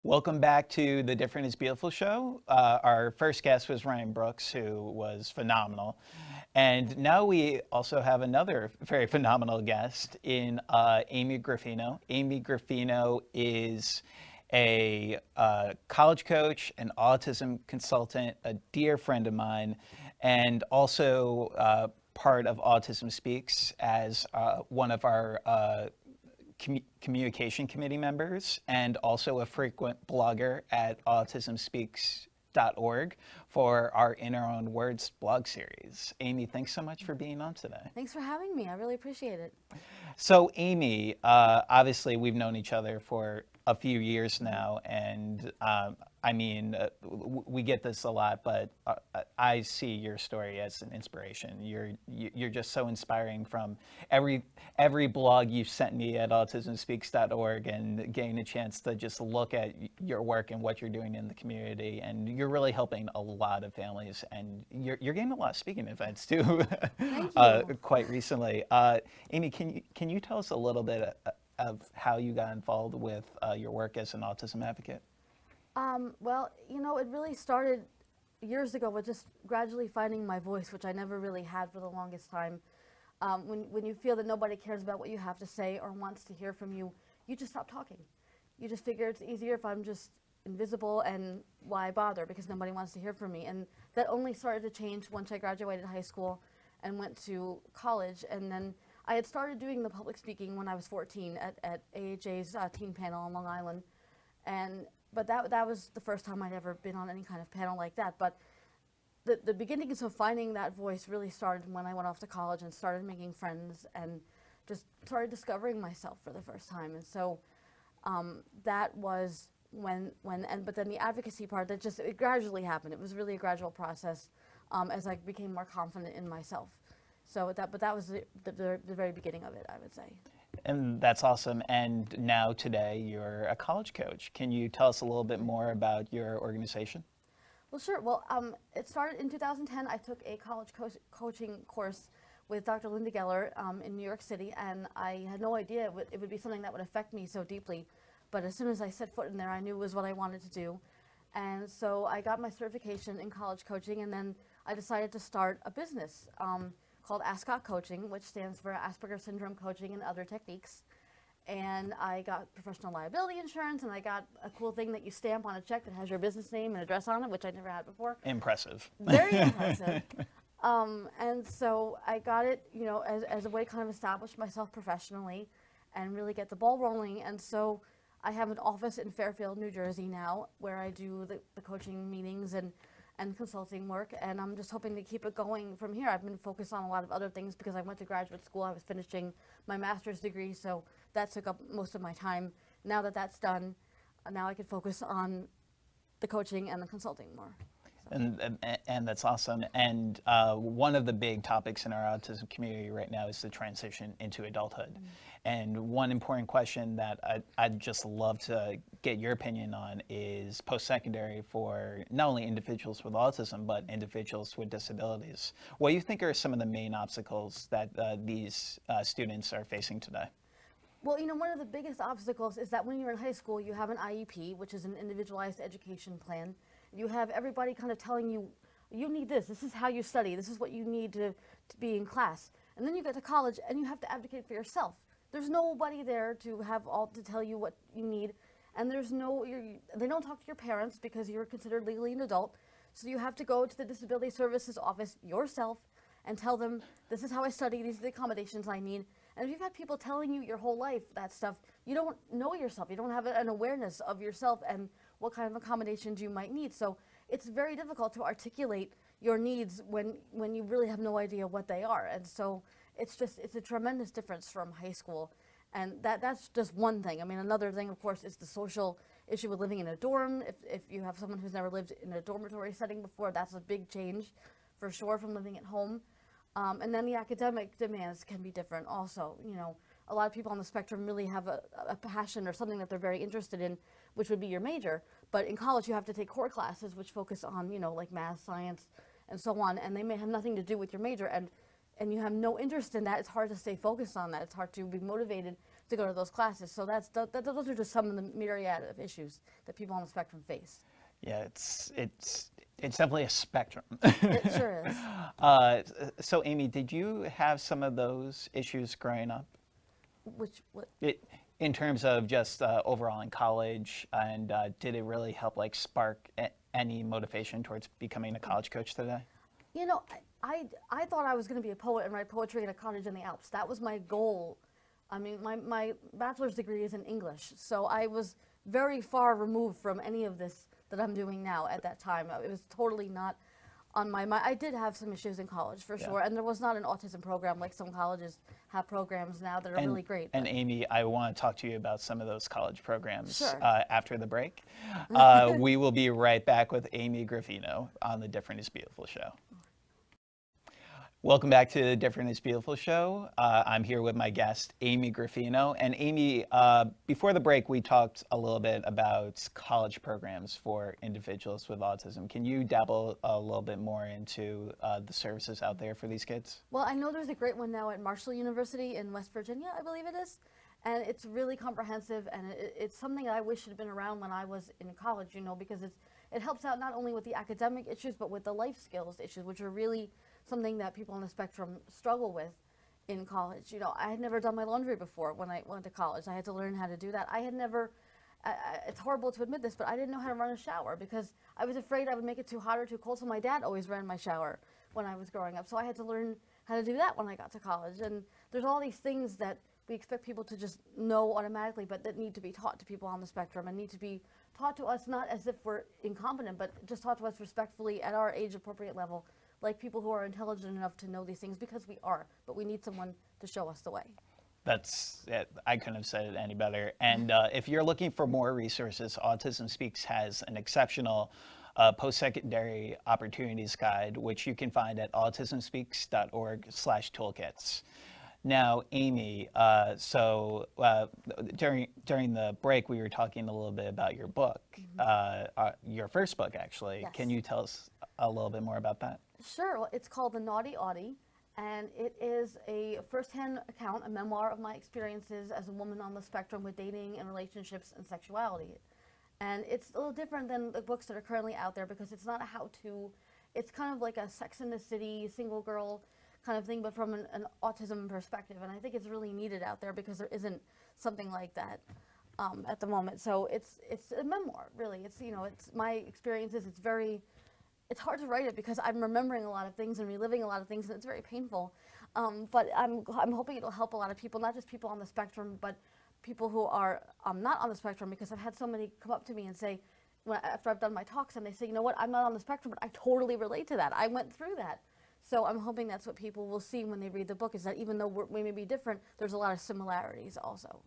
Welcome back to the Different is Beautiful show. Our first guest was Ryan Brooks, who was phenomenal. And now we also have another very phenomenal guest in Amy Gravino. Amy Gravino is a college coach, an autism consultant, a dear friend of mine, and also part of Autism Speaks as one of our communication committee members, and also a frequent blogger at autismspeaks.org for our In Our Own Words blog series. Amy, thanks so much for being on today. Thanks for having me. I really appreciate it. So Amy, obviously we've known each other for a few years now, and we get this a lot, but I see your story as an inspiration. You're just so inspiring from every blog you've sent me at autismspeaks.org, and getting a chance to just look at your work and what you're doing in the community, and you're really helping a lot of families, and you're getting a lot of speaking events too. Thank you. Quite recently. Amy, can you tell us a little bit of how you got involved with your work as an autism advocate? Well, it really started years ago with just gradually finding my voice, which I never really had for the longest time. When you feel that nobody cares about what you have to say or wants to hear from you, you just stop talking. You just figure it's easier if I'm just invisible, and why bother, because nobody wants to hear from me. And that only started to change once I graduated high school and went to college. And then I had started doing the public speaking when I was 14 at AHA's teen panel on Long Island. But that was the first time I'd ever been on any kind of panel like that. But the beginnings of finding that voice really started when I went off to college and started making friends and just started discovering myself for the first time. And so that was but then the advocacy part, it gradually happened. It was really a gradual process as I became more confident in myself. So that was the very beginning of it, I would say. And that's awesome. And now today you're a college coach. Can you tell us a little bit more about your organization? Well, sure. Well, it started in 2010. I took a college coaching course with Dr. Linda Geller in New York City, and I had no idea it would be something that would affect me so deeply. But as soon as I set foot in there, I knew it was what I wanted to do. And so I got my certification in college coaching, and then I decided to start a business called ASCOT Coaching, which stands for Asperger's Syndrome Coaching and Other Techniques. And I got professional liability insurance, and I got a cool thing that you stamp on a check that has your business name and address on it, which I never had before. Impressive. Very impressive. And so I got it, as a way to kind of establish myself professionally and really get the ball rolling. And so I have an office in Fairfield, New Jersey now, where I do the coaching meetings and consulting work, and I'm just hoping to keep it going from here. I've been focused on a lot of other things because I went to graduate school. I was finishing my master's degree, so that took up most of my time. Now that that's done, now I can focus on the coaching and the consulting more. And that's awesome. And one of the big topics in our autism community right now is the transition into adulthood. Mm-hmm. And one important question that I'd just love to get your opinion on is post-secondary for not only individuals with autism, but individuals with disabilities. What do you think are some of the main obstacles that these students are facing today? Well, one of the biggest obstacles is that when you're in high school, you have an IEP, which is an individualized education plan. You have everybody kind of telling you, you need this is how you study, this is what you need to be in class. And then you get to college and you have to advocate for yourself. There's nobody there to tell you what you need, and they don't talk to your parents because you're considered legally an adult. So you have to go to the Disability Services office yourself and tell them, this is how I study, these are the accommodations I need. And if you've had people telling you your whole life that stuff, you don't know yourself. You don't have an awareness of yourself and what kind of accommodations you might need. So it's very difficult to articulate your needs when you really have no idea what they are. And so it's a tremendous difference from high school. And that's just one thing. I mean, another thing, of course, is the social issue with living in a dorm. If you have someone who's never lived in a dormitory setting before, that's a big change for sure from living at home. And then the academic demands can be different also. A lot of people on the spectrum really have a passion or something that they're very interested in, which would be your major. But in college, you have to take core classes which focus on, like math, science, and so on, and they may have nothing to do with your major. And you have no interest in that. It's hard to stay focused on that. It's hard to be motivated to go to those classes. So those are just some of the myriad of issues that people on the spectrum face. Yeah, it's definitely a spectrum. It sure is. So Amy, did you have some of those issues growing up? What? In terms of just overall in college, and did it really help like spark any motivation towards becoming a college coach today? You know, I thought I was going to be a poet and write poetry in a cottage in the Alps. That was my goal. I mean, my bachelor's degree is in English, so I was very far removed from any of this that I'm doing now at that time. It was totally not on my mind. I did have some issues in college for sure, and there was not an autism program like some colleges have programs now that are really great. And Amy, I want to talk to you about some of those college programs Sure. After the break. We will be right back with Amy Gravino on the Different is Beautiful show. Welcome back to the Different is Beautiful show. I'm here with my guest, Amy Gravino. And Amy, before the break, we talked a little bit about college programs for individuals with autism. Can you dabble a little bit more into the services out there for these kids? Well, I know there's a great one now at Marshall University in West Virginia, I believe it is. And it's really comprehensive, and it's something that I wish had been around when I was in college, you know, because it helps out not only with the academic issues, but with the life skills issues, which are really something that people on the spectrum struggle with in college. You know, I had never done my laundry before when I went to college. I had to learn how to do that. I had never, it's horrible to admit this, but I didn't know how to run a shower because I was afraid I would make it too hot or too cold, so my dad always ran my shower when I was growing up. So I had to learn how to do that when I got to college. And there's all these things that we expect people to just know automatically, but that need to be taught to people on the spectrum and need to be taught to us not as if we're incompetent, but just taught to us respectfully at our age appropriate level, like people who are intelligent enough to know these things, because we are, but we need someone to show us the way. That's it. I couldn't have said it any better. And if you're looking for more resources, Autism Speaks has an exceptional post-secondary opportunities guide, which you can find at autismspeaks.org/toolkits. Now, Amy, during the break, we were talking a little bit about your book, your first book, actually. Yes. Can you tell us a little bit more about that? Sure. Well, it's called The Naughty Audie, and it is a firsthand account, a memoir of my experiences as a woman on the spectrum with dating and relationships and sexuality. And it's a little different than the books that are currently out there because it's not a how-to. It's kind of like a Sex in the City, single girl kind of thing, but from an autism perspective. And I think it's really needed out there because there isn't something like that at the moment. So it's a memoir, really. It's, you know, it's my experiences. It's hard to write it because I'm remembering a lot of things and reliving a lot of things, and it's very painful. But I'm hoping it'll help a lot of people, not just people on the spectrum, but people who are not on the spectrum, because I've had so many come up to me and say, after I've done my talks, and they say, you know what, I'm not on the spectrum, but I totally relate to that. I went through that. So I'm hoping that's what people will see when they read the book, is that even though we may be different, there's a lot of similarities also.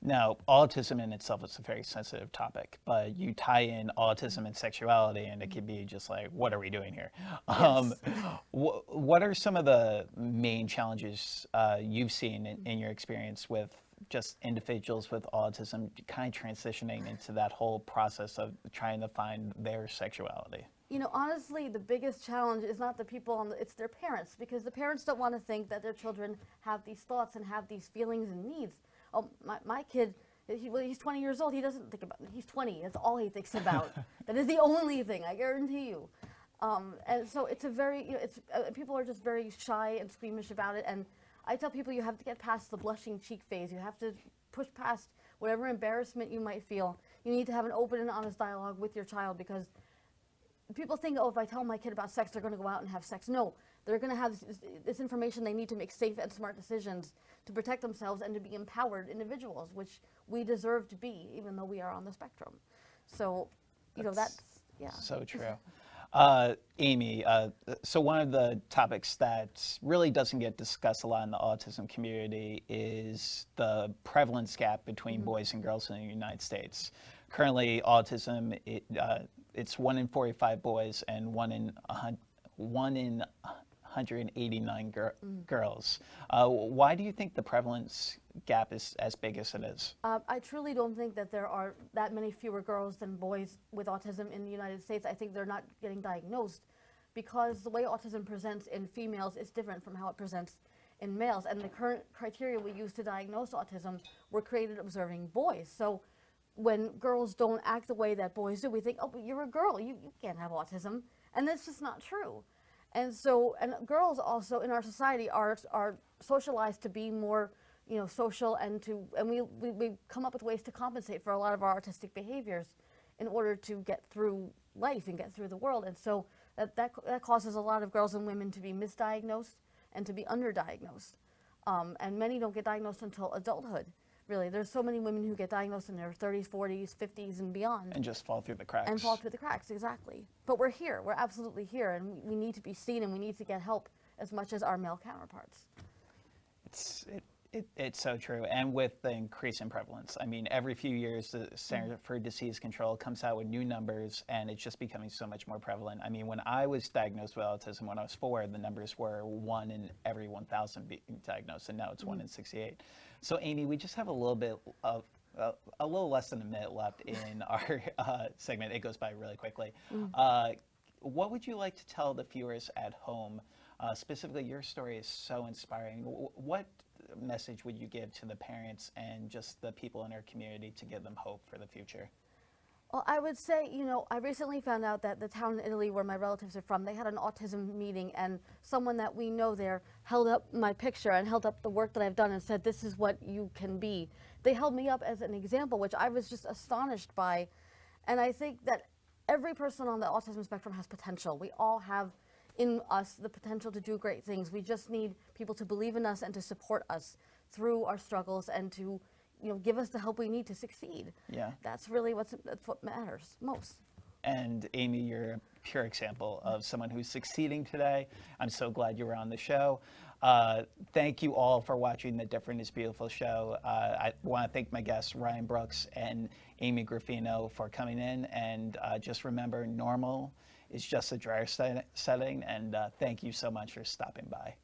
Now, autism in itself is a very sensitive topic, but you tie in autism and sexuality, and it can be just like, what are we doing here? Yes. What are some of the main challenges you've seen in your experience with just individuals with autism kind of transitioning into that whole process of trying to find their sexuality? You know, honestly, the biggest challenge is not the people, it's their parents, because the parents don't want to think that their children have these thoughts and have these feelings and needs. Oh, my kid, he's 20 years old, he doesn't think about it. He's 20, that's all he thinks about. That is the only thing, I guarantee you. And so it's a very, you know, people are just very shy and squeamish about it. And I tell people you have to get past the blushing cheek phase. You have to push past whatever embarrassment you might feel. You need to have an open and honest dialogue with your child, because people think, oh, if I tell my kid about sex, they're going to go out and have sex. No, they're going to have this information they need to make safe and smart decisions to protect themselves and to be empowered individuals, which we deserve to be, even though we are on the spectrum. So, you know, that's, yeah. So true. Amy, so one of the topics that really doesn't get discussed a lot in the autism community is the prevalence gap between boys and girls in the United States. Currently, autism, it's 1 in 45 boys and 1 in 189 girls. Why do you think the prevalence gap is as big as it is? I truly don't think that there are that many fewer girls than boys with autism in the United States. I think they're not getting diagnosed because the way autism presents in females is different from how it presents in males. And the current criteria we use to diagnose autism were created observing boys. So when girls don't act the way that boys do, we think, oh, but you're a girl, you can't have autism. And that's just not true. And so, and girls also in our society are socialized to be more, social, and we come up with ways to compensate for a lot of our artistic behaviors in order to get through life and get through the world. And so that causes a lot of girls and women to be misdiagnosed and to be underdiagnosed. And many don't get diagnosed until adulthood. Really, there's so many women who get diagnosed in their 30s, 40s, 50s, and beyond. And just fall through the cracks. And fall through the cracks, exactly. But we're here. We're absolutely here, and we need to be seen, and we need to get help as much as our male counterparts. It's so true. And with the increase in prevalence, I mean, every few years, the Center for Disease Control comes out with new numbers, and it's just becoming so much more prevalent. I mean, when I was diagnosed with autism when I was 4, the numbers were 1 in every 1,000 being diagnosed, and now it's 1 in 68. So, Amy, we just have a little bit of a little less than a minute left in our segment. It goes by really quickly. What would you like to tell the viewers at home? Specifically, your story is so inspiring. What message would you give to the parents and just the people in our community to give them hope for the future? Well, I would say, I recently found out that the town in Italy where my relatives are from, they had an autism meeting, and someone that we know there held up my picture and held up the work that I've done and said, this is what you can be. They held me up as an example, which I was just astonished by. And I think that every person on the autism spectrum has potential. We all have in us the potential to do great things. We just need people to believe in us and to support us through our struggles and to give us the help we need to succeed. Yeah. That's really what matters most. And Amy, you're a pure example of someone who's succeeding today. I'm so glad you were on the show. Thank you all for watching the Different is Beautiful show. I want to thank my guests, Ryan Brooks and Amy Gravino, for coming in. And just remember, normal is just a dryer setting. And thank you so much for stopping by.